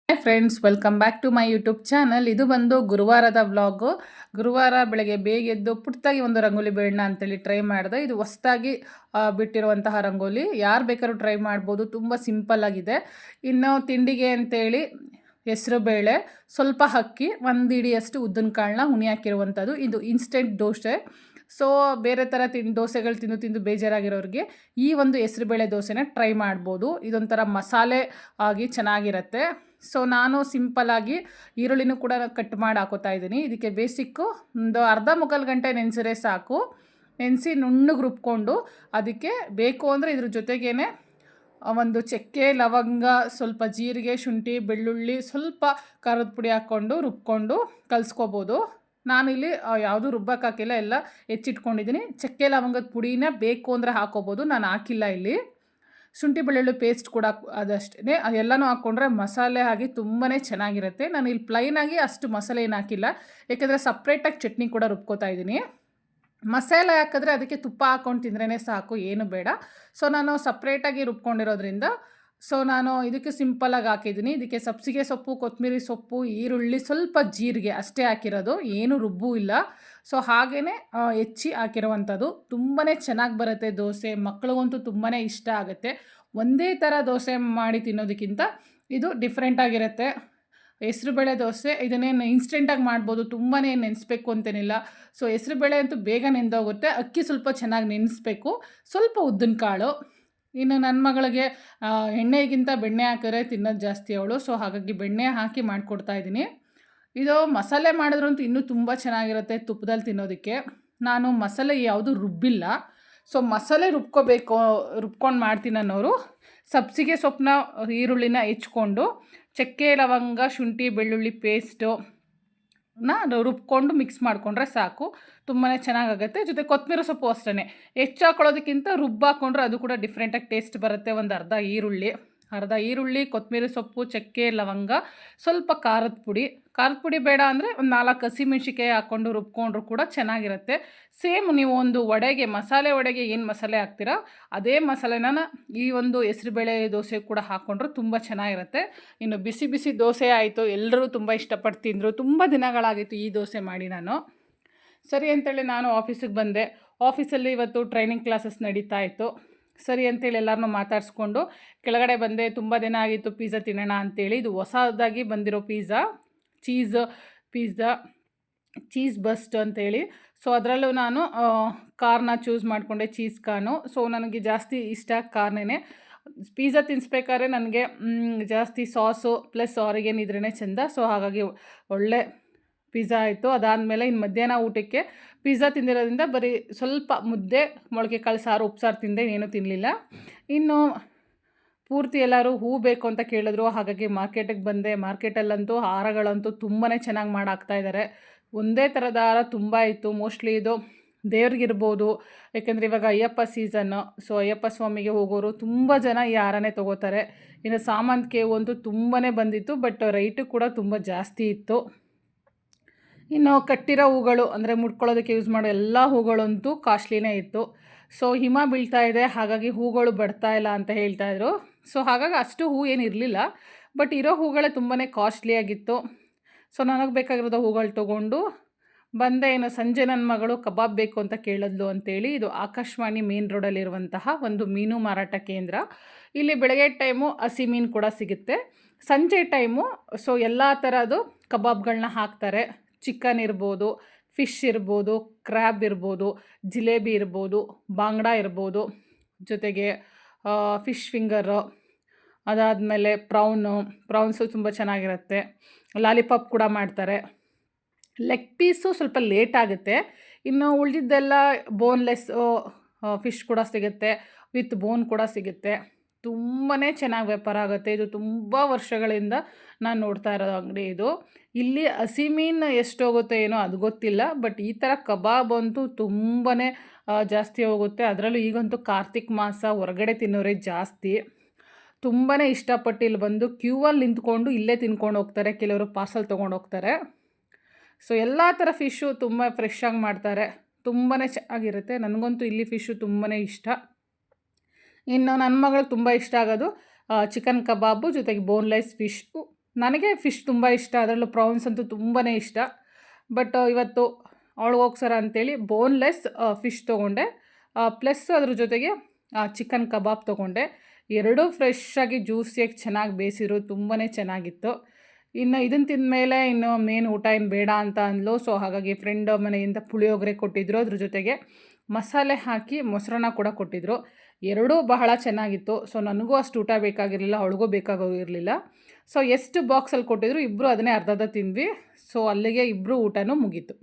Hi friends, welcome back to my YouTube channel. ಇದು ಬಂದು ಗುರುವಾರದ vlog. ಗುರುವಾರ ಬೆಳಗ್ಗೆ ಬೇಗ ಎದ್ದು ಪುಟ್ಟದಾಗಿ ಒಂದು ರಂಗೋಲಿ ಬೇಡಣ ಅಂತೇಳಿ ಟ್ರೈ ಮಾಡಿದೆ. ಇದು ಹೊಸ್ದಾಗಿ ಬಿಟ್ಟಿರುವಂತಹ ರಂಗೋಲಿ, ಯಾರು ಬೇಕಾದ್ರೂ ಟ್ರೈ ಮಾಡ್ಬೋದು. ತುಂಬ ಸಿಂಪಲ್ ಆಗಿದೆ. ಇನ್ನು ತಿಂಡಿಗೆ ಅಂತೇಳಿ ಹೆಸರು ಬೇಳೆ, ಸ್ವಲ್ಪ ಅಕ್ಕಿ, ಒಂದು ಹಿಡಿಯಷ್ಟು ಉದ್ದಿನ ಕಾಳನ್ನ ಹುಣಿ ಹಾಕಿರುವಂಥದ್ದು. ಇದು ಇನ್ಸ್ಟೆಂಟ್ ದೋಸೆ. ಸೊ ಬೇರೆ ಥರ ದೋಸೆಗಳು ತಿಂದು ಬೇಜಾರಾಗಿರೋರಿಗೆ ಈ ಒಂದು ಹೆಸರುಬೇಳೆ ದೋಸೆನ ಟ್ರೈ ಮಾಡ್ಬೋದು. ಇದೊಂಥರ ಮಸಾಲೆ ಆಗಿ ಚೆನ್ನಾಗಿರುತ್ತೆ. ಸೊ ನಾನು ಸಿಂಪಲ್ಲಾಗಿ ಈರುಳ್ಳಿನೂ ಕೂಡ ಕಟ್ ಮಾಡಿ ಹಾಕೋತಾ ಇದ್ದೀನಿ. ಇದಕ್ಕೆ ಬೇಸಿಕ್ಕು ಒಂದು ಅರ್ಧ ಮುಕ್ಕಾಲು ಗಂಟೆ ನೆನೆಸಿದ್ರೆ ಸಾಕು. ನೆನೆಸಿ ನುಣ್ಣಗೆ ರುಬ್ಕೊಂಡು ಅದಕ್ಕೆ ಬೇಕು ಅಂದರೆ ಇದ್ರ ಜೊತೆಗೇ ಒಂದು ಚಕ್ಕೆ, ಲವಂಗ, ಸ್ವಲ್ಪ ಜೀರಿಗೆ, ಶುಂಠಿ, ಬೆಳ್ಳುಳ್ಳಿ, ಸ್ವಲ್ಪ ಖಾರದ ಪುಡಿ ಹಾಕ್ಕೊಂಡು ರುಬ್ಕೊಂಡು ಕಲಿಸ್ಕೋಬೋದು. ನಾನಿಲ್ಲಿ ಯಾವುದೂ ರುಬ್ಬಕ್ಕಾಕಿಲ್ಲ, ಎಲ್ಲ ಹೆಚ್ಚಿಟ್ಕೊಂಡಿದ್ದೀನಿ. ಚಕ್ಕೆ ಲವಂಗದ ಪುಡಿನ ಬೇಕು ಅಂದರೆ ಹಾಕೋಬೋದು, ನಾನು ಹಾಕಿಲ್ಲ ಇಲ್ಲಿ. ಶುಂಠಿ ಬೆಳ್ಳುಳ್ಳಿ ಪೇಸ್ಟ್ ಕೂಡ ಅದಷ್ಟೇ, ಅದೆಲ್ಲನೂ ಹಾಕ್ಕೊಂಡ್ರೆ ಮಸಾಲೆ ಆಗಿ ತುಂಬಾ ಚೆನ್ನಾಗಿರುತ್ತೆ. ನಾನು ಇಲ್ಲಿ ಪ್ಲೈನಾಗಿ ಅಷ್ಟು ಮಸಾಲೆ ಏನು ಹಾಕಿಲ್ಲ, ಯಾಕೆಂದರೆ ಸಪ್ರೇಟಾಗಿ ಚಟ್ನಿ ಕೂಡ ರುಬ್ಕೋತಾ ಇದ್ದೀನಿ. ಮಸಾಲೆ ಹಾಕಿದ್ರೆ ಅದಕ್ಕೆ ತುಪ್ಪ ಹಾಕ್ಕೊಂಡು ತಿಂದ್ರೇ ಸಾಕು, ಏನು ಬೇಡ. ಸೊ ನಾನು ಸಪ್ರೇಟಾಗಿ ರುಬ್ಕೊಂಡಿರೋದ್ರಿಂದ ನಾನು ಇದಕ್ಕೆ ಸಿಂಪಲಾಗಿ ಹಾಕಿದ್ದೀನಿ. ಇದಕ್ಕೆ ಸಬ್ಸಿಗೆ ಸೊಪ್ಪು, ಕೊತ್ತಂಬರಿ ಸೊಪ್ಪು, ಈರುಳ್ಳಿ, ಸ್ವಲ್ಪ ಜೀರಿಗೆ ಅಷ್ಟೇ ಹಾಕಿರೋದು, ಏನು ರುಬ್ಬೂ ಇಲ್ಲ. ಸೊ ಹಾಗೇ ಹೆಚ್ಚಿ ಹಾಕಿರುವಂಥದ್ದು. ತುಂಬಾ ಚೆನ್ನಾಗಿ ಬರುತ್ತೆ ದೋಸೆ. ಮಕ್ಳಿಗಂತೂ ತುಂಬಾ ಇಷ್ಟ ಆಗುತ್ತೆ. ಒಂದೇ ಥರ ದೋಸೆ ಮಾಡಿ ತಿನ್ನೋದಕ್ಕಿಂತ ಇದು ಡಿಫ್ರೆಂಟಾಗಿರುತ್ತೆ. ಹೆಸ್ರುಬೇಳೆ ದೋಸೆ ಇದನ್ನೇನು ಇನ್ಸ್ಟೆಂಟಾಗಿ ಮಾಡ್ಬೋದು, ತುಂಬಾ ನೆನೆಸ್ಬೇಕು ಅಂತೇನಿಲ್ಲ. ಸೊ ಹೆಸ್ರುಬೇಳೆ ಅಂತೂ ಬೇಗ ನೆಂದೋಗುತ್ತೆ. ಅಕ್ಕಿ ಸ್ವಲ್ಪ ಚೆನ್ನಾಗಿ ನೆನೆಸ್ಬೇಕು, ಸ್ವಲ್ಪ ಉದ್ದಿನ ಕಾಳು. ಇನ್ನು ನನ್ನ ಮಗಳಿಗೆ ಎಣ್ಣೆಗಿಂತ ಬೆಣ್ಣೆ ಹಾಕಿದ್ರೆ ತಿನ್ನೋದು ಜಾಸ್ತಿ ಅವಳು. ಸೊ ಹಾಗಾಗಿ ಬೆಣ್ಣೆ ಹಾಕಿ ಮಾಡಿಕೊಡ್ತಾಯಿದ್ದೀನಿ. ಇದು ಮಸಾಲೆ ಮಾಡಿದ್ರಂತೂ ಇನ್ನೂ ತುಂಬ ಚೆನ್ನಾಗಿರುತ್ತೆ ತುಪ್ಪದಲ್ಲಿ ತಿನ್ನೋದಕ್ಕೆ. ನಾನು ಮಸಾಲೆ ಯಾವುದು ರುಬ್ಬಿಲ್ಲ. ಸೊ ಮಸಾಲೆ ರುಬ್ಕೊಂಡು ಮಾಡ್ತೀನಿ ಅನ್ನೋರು ಸಬ್ಸಿಗೆ ಸೊಪ್ಪನ್ನ, ಈರುಳ್ಳಿನ ಹೆಚ್ಕೊಂಡು ಚಕ್ಕೆ, ಲವಂಗ, ಶುಂಠಿ, ಬೆಳ್ಳುಳ್ಳಿ ಪೇಸ್ಟು ರುಬ್ಕೊಂಡು ಮಿಕ್ಸ್ ಮಾಡಿಕೊಂಡ್ರೆ ಸಾಕು, ತುಂಬಾ ಚೆನ್ನಾಗಾಗುತ್ತೆ. ಜೊತೆ ಕೊತ್ತಂಬರಿ ಸೊಪ್ಪು ಅಷ್ಟೇ, ಹೆಚ್ಚು ಹಾಕೊಳ್ಳೋದಕ್ಕಿಂತ ರುಬ್ಬಾಕೊಂಡ್ರೆ ಅದು ಕೂಡ ಡಿಫ್ರೆಂಟಾಗಿ ಟೇಸ್ಟ್ ಬರುತ್ತೆ. ಒಂದು ಅರ್ಧ ಈರುಳ್ಳಿ, ಕೊತ್ತಂಬರಿ ಸೊಪ್ಪು, ಚಕ್ಕೆ, ಲವಂಗ, ಸ್ವಲ್ಪ ಖಾರದ ಪುಡಿ ಬೇಡ ಅಂದರೆ ಒಂದು 4 ಹಸಿಮೆಣ್ಸಿಕಾಯಿ ಹಾಕ್ಕೊಂಡು ರುಬ್ಕೊಂಡ್ರು ಕೂಡ ಚೆನ್ನಾಗಿರುತ್ತೆ. ಸೇಮ್ ನೀವು ಒಂದು ಮಸಾಲೆ ವಡೆಗೆ ಏನು ಮಸಾಲೆ ಹಾಕ್ತೀರಾ ಅದೇ ಮಸಾಲೆನ ಈ ಒಂದು ಹೆಸ್ರುಬೇಳೆ ದೋಸೆ ಕೂಡ ಹಾಕ್ಕೊಂಡ್ರು ತುಂಬ ಚೆನ್ನಾಗಿರುತ್ತೆ. ಇನ್ನು ಬಿಸಿ ಬಿಸಿ ದೋಸೆ ಆಯಿತು, ಎಲ್ಲರೂ ತುಂಬ ಇಷ್ಟಪಟ್ಟು ತಿಂದರು. ತುಂಬ ದಿನಗಳಾಗಿತ್ತು ಈ ದೋಸೆ ಮಾಡಿ ನಾನು. ಸರಿ ಅಂತೇಳಿ ನಾನು ಆಫೀಸಿಗೆ ಬಂದೆ. ಆಫೀಸಲ್ಲಿ ಇವತ್ತು ಟ್ರೈನಿಂಗ್ ಕ್ಲಾಸಸ್ ನಡೀತಾ ಇತ್ತು. ಸರಿ ಅಂತೇಳಿ ಎಲ್ಲರನ್ನೂ ಮಾತಾಡಿಸ್ಕೊಂಡು ಕೆಳಗಡೆ ಬಂದೆ. ತುಂಬ ದಿನ ಆಗಿತ್ತು ಪಿಜ್ಜಾ ತಿನ್ನೋಣ ಅಂತೇಳಿ. ಇದು ಹೊಸದಾಗಿ ಬಂದಿರೋ ಚೀಸ್ ಬಸ್ಟ್ ಅಂತೇಳಿ. ಸೊ ಅದರಲ್ಲೂ ನಾನು ಕಾರ್ನ ಚೂಸ್ ಮಾಡಿಕೊಂಡೆ, ಚೀಸ್ ಕಾರ್ನು. ಸೊ ನನಗೆ ಜಾಸ್ತಿ ಇಷ್ಟ ಕಾರ್ನೇ. ಪಿಜ್ಜಾ ತಿನ್ನಿಸ್ಬೇಕಾದ್ರೆ ನನಗೆ ಜಾಸ್ತಿ ಸಾಸು ಪ್ಲಸ್ ಆರಿಗೇನ್ ಇದ್ರೇ ಚೆಂದ. ಸೊ ಹಾಗಾಗಿ ಒಳ್ಳೆ ಪಿಜ್ಜಾ ಆಯಿತು. ಅದಾದಮೇಲೆ ಇನ್ನು ಮಧ್ಯಾಹ್ನ ಊಟಕ್ಕೆ ಪಿಜ್ಜಾ ತಿಂದಿರೋದ್ರಿಂದ ಬರೀ ಸ್ವಲ್ಪ ಮುದ್ದೆ, ಮೊಳಕೆ ಕಾಳು ಸಾರು, ಉಪ್ಸಾರು ತಿಂದೆ, ಏನೂ ತಿನ್ನಲಿಲ್ಲ. ಇನ್ನು ಪೂರ್ತಿ ಎಲ್ಲರೂ ಹೂ ಬೇಕು ಅಂತ ಕೇಳಿದ್ರು, ಹಾಗಾಗಿ ಮಾರ್ಕೆಟಿಗೆ ಬಂದೆ. ಮಾರ್ಕೆಟಲ್ಲಂತೂ ಹಾರಗಳಂತೂ ತುಂಬಾ ಚೆನ್ನಾಗಿ ಮಾಡಾಕ್ತಾಯಿದ್ದಾರೆ. ಒಂದೇ ಥರದ ಹಾರ ತುಂಬ ಇತ್ತು. ಮೋಸ್ಟ್ಲಿ ಇದು ದೇವ್ರಿಗಿರ್ಬೋದು, ಯಾಕೆಂದರೆ ಇವಾಗ ಅಯ್ಯಪ್ಪ ಸೀಸನ್ನು. ಸೊ ಅಯ್ಯಪ್ಪ ಸ್ವಾಮಿಗೆ ಹೋಗೋರು ತುಂಬ ಜನ ಈ ಹಾರನೇ ತೊಗೋತಾರೆ. ಇನ್ನು ಸಾಮಂತಿಗೆ ಅಂತೂ ತುಂಬಾ ಬಂದಿತ್ತು, ಬಟ್ ರೈಟು ಕೂಡ ತುಂಬ ಜಾಸ್ತಿ ಇತ್ತು. ಇನ್ನು ಕಟ್ಟಿರೋ ಹೂಗಳು ಅಂದರೆ ಮುಡ್ಕೊಳ್ಳೋದಕ್ಕೆ ಯೂಸ್ ಮಾಡೋ ಎಲ್ಲ ಹೂಗಳಂತೂ ಕಾಸ್ಟ್ಲಿನೇ ಇತ್ತು. ಸೊ ಹಿಮ ಬೀಳ್ತಾ ಇದೆ, ಹಾಗಾಗಿ ಹೂಗಳು ಬರ್ತಾ ಇಲ್ಲ ಅಂತ ಹೇಳ್ತಾಯಿದ್ರು. ಸೊ ಹಾಗಾಗಿ ಅಷ್ಟು ಹೂ ಏನಿರಲಿಲ್ಲ, ಬಟ್ ಇರೋ ಹೂಗಳೇ ತುಂಬಾ ಕಾಸ್ಟ್ಲಿಯಾಗಿತ್ತು. ಸೊ ನನಗೆ ಬೇಕಾಗಿರೋದು ಹೂಗಳು ತೊಗೊಂಡು ಬಂದೆ. ಇನ್ನು ಸಂಜೆ ನನ್ನ ಮಗಳು ಕಬಾಬ್ ಬೇಕು ಅಂತ ಕೇಳಿದ್ಲು ಅಂತೇಳಿ. ಇದು ಆಕಾಶವಾಣಿ ಮೇನ್ ರೋಡಲ್ಲಿರುವಂತಹ ಒಂದು ಮೀನು ಮಾರಾಟ ಕೇಂದ್ರ. ಇಲ್ಲಿ ಬೆಳಗ್ಗೆ ಟೈಮು ಹಸಿ ಮೀನು ಕೂಡ ಸಿಗುತ್ತೆ, ಸಂಜೆ ಟೈಮು ಸೊ ಎಲ್ಲ ಥರದ್ದು ಕಬಾಬ್ಗಳನ್ನ ಹಾಕ್ತಾರೆ. ಚಿಕನ್ ಇರ್ಬೋದು, ಫಿಶ್ ಇರ್ಬೋದು, ಕ್ರ್ಯಾಬ್ ಇರ್ಬೋದು, ಜಿಲೇಬಿ ಇರ್ಬೋದು, ಬಾಂಗ್ಡಾ ಇರ್ಬೋದು, ಜೊತೆಗೆ ಫಿಶ್ ಫಿಂಗರು, ಅದಾದಮೇಲೆ ಪ್ರೌನ್ಸು ತುಂಬ ಚೆನ್ನಾಗಿರುತ್ತೆ. ಲಾಲಿಪಾಪ್ ಕೂಡ ಮಾಡ್ತಾರೆ. ಲೆಗ್ ಪೀಸು ಸ್ವಲ್ಪ ಲೇಟ್ ಆಗುತ್ತೆ. ಇನ್ನು ಉಳಿದಿದ್ದೆಲ್ಲ ಬೋನ್ಲೆಸ್ಸು ಫಿಶ್ ಕೂಡ ಸಿಗುತ್ತೆ, ವಿತ್ ಬೋನ್ ಕೂಡ ಸಿಗುತ್ತೆ. ತುಂಬಾ ಚೆನ್ನಾಗಿ ವ್ಯಾಪಾರ ಆಗುತ್ತೆ. ಇದು ತುಂಬ ವರ್ಷಗಳಿಂದ ನಾನು ನೋಡ್ತಾ ಇರೋ ಅಂಗಡಿ ಇದು. ಇಲ್ಲಿ ಹಸಿ ಮೀನು ಎಷ್ಟು ಹೋಗುತ್ತೆ ಏನೋ ಅದು ಗೊತ್ತಿಲ್ಲ, ಬಟ್ ಈ ಥರ ಕಬಾಬ್ ಅಂತೂ ತುಂಬಾ ಜಾಸ್ತಿ ಹೋಗುತ್ತೆ. ಅದರಲ್ಲೂ ಈಗಂತೂ ಕಾರ್ತಿಕ್ ಮಾಸ, ಹೊರಗಡೆ ತಿನ್ನೋರೇ ಜಾಸ್ತಿ. ತುಂಬಾ ಇಷ್ಟಪಟ್ಟು ಇಲ್ಲಿ ಬಂದು ಕ್ಯೂವಲ್ಲಿ ನಿಂತ್ಕೊಂಡು ಇಲ್ಲೇ ತಿನ್ಕೊಂಡು ಹೋಗ್ತಾರೆ. ಕೆಲವರು ಪಾರ್ಸಲ್ ತೊಗೊಂಡು ಹೋಗ್ತಾರೆ. ಸೊ ಎಲ್ಲ ಥರ ಫಿಶ್ಶು ತುಂಬ ಫ್ರೆಶ್ಶಾಗಿ ಮಾಡ್ತಾರೆ, ತುಂಬಾ ಚೆನ್ನಾಗಿರುತ್ತೆ. ನನಗಂತೂ ಇಲ್ಲಿ ಫಿಶ್ಶು ತುಂಬಾ ಇಷ್ಟ. ಇನ್ನು ನನ್ನ ಮಗಳಿಗೆ ತುಂಬ ಇಷ್ಟ ಆಗೋದು ಚಿಕನ್ ಕಬಾಬು, ಜೊತೆಗೆ ಬೋನ್ಲೆಸ್ ಫಿಶ್ಶು, ನನಗೆ ಫಿಶ್ ತುಂಬ ಇಷ್ಟ, ಅದರಲ್ಲೂ ಪ್ರಾನ್ಸ್ ಅಂತೂ ತುಂಬಾ ಇಷ್ಟ. ಬಟ್ ಇವತ್ತು ಅವಳಿಗೋಸ್ಕರ ಅಂತೇಳಿ ಬೋನ್ಲೆಸ್ ಫಿಶ್ ತೊಗೊಂಡೆ, ಪ್ಲಸ್ ಅದ್ರ ಜೊತೆಗೆ ಚಿಕನ್ ಕಬಾಬ್ ತೊಗೊಂಡೆ. ಎರಡೂ ಫ್ರೆಶ್ಶಾಗಿ ಜ್ಯೂಸಿಯಾಗಿ ಚೆನ್ನಾಗಿ ಬೇಯಿಸಿದ್ರು, ತುಂಬಾ ಚೆನ್ನಾಗಿತ್ತು. ಇನ್ನು ಇದನ್ನು ತಿಂದಮೇಲೆ ಇನ್ನು ಮೇನ್ ಊಟ ಏನು ಬೇಡ ಅಂತ ಅಂದ್ಲು. ಸೊ ಹಾಗಾಗಿ ಫ್ರೆಂಡ್ ಮನೆಯಿಂದ ಪುಳಿಯೋಗರೆ ಕೊಟ್ಟಿದ್ದರು, ಅದ್ರ ಜೊತೆಗೆ ಮಸಾಲೆ ಹಾಕಿ ಮೊಸರನ್ನ ಕೂಡ ಕೊಟ್ಟಿದ್ದರು. ಎರಡೂ ಬಹಳ ಚೆನ್ನಾಗಿತ್ತು. ಸೊ ನನಗೂ ಅಷ್ಟು ಊಟ ಬೇಕಾಗಿರಲಿಲ್ಲ, ಅವಳಿಗೂ ಬೇಕಾಗಿರಲಿಲ್ಲ. ಸೊ ಎಷ್ಟು ಬಾಕ್ಸಲ್ಲಿ ಕೊಟ್ಟಿದ್ರು ಇಬ್ಬರು ಅದನ್ನೇ ಅರ್ಧ ತಿಂದ್ವಿ. ಸೊ ಅಲ್ಲಿಗೆ ಇಬ್ಬರು ಊಟನೂ ಮುಗೀತು.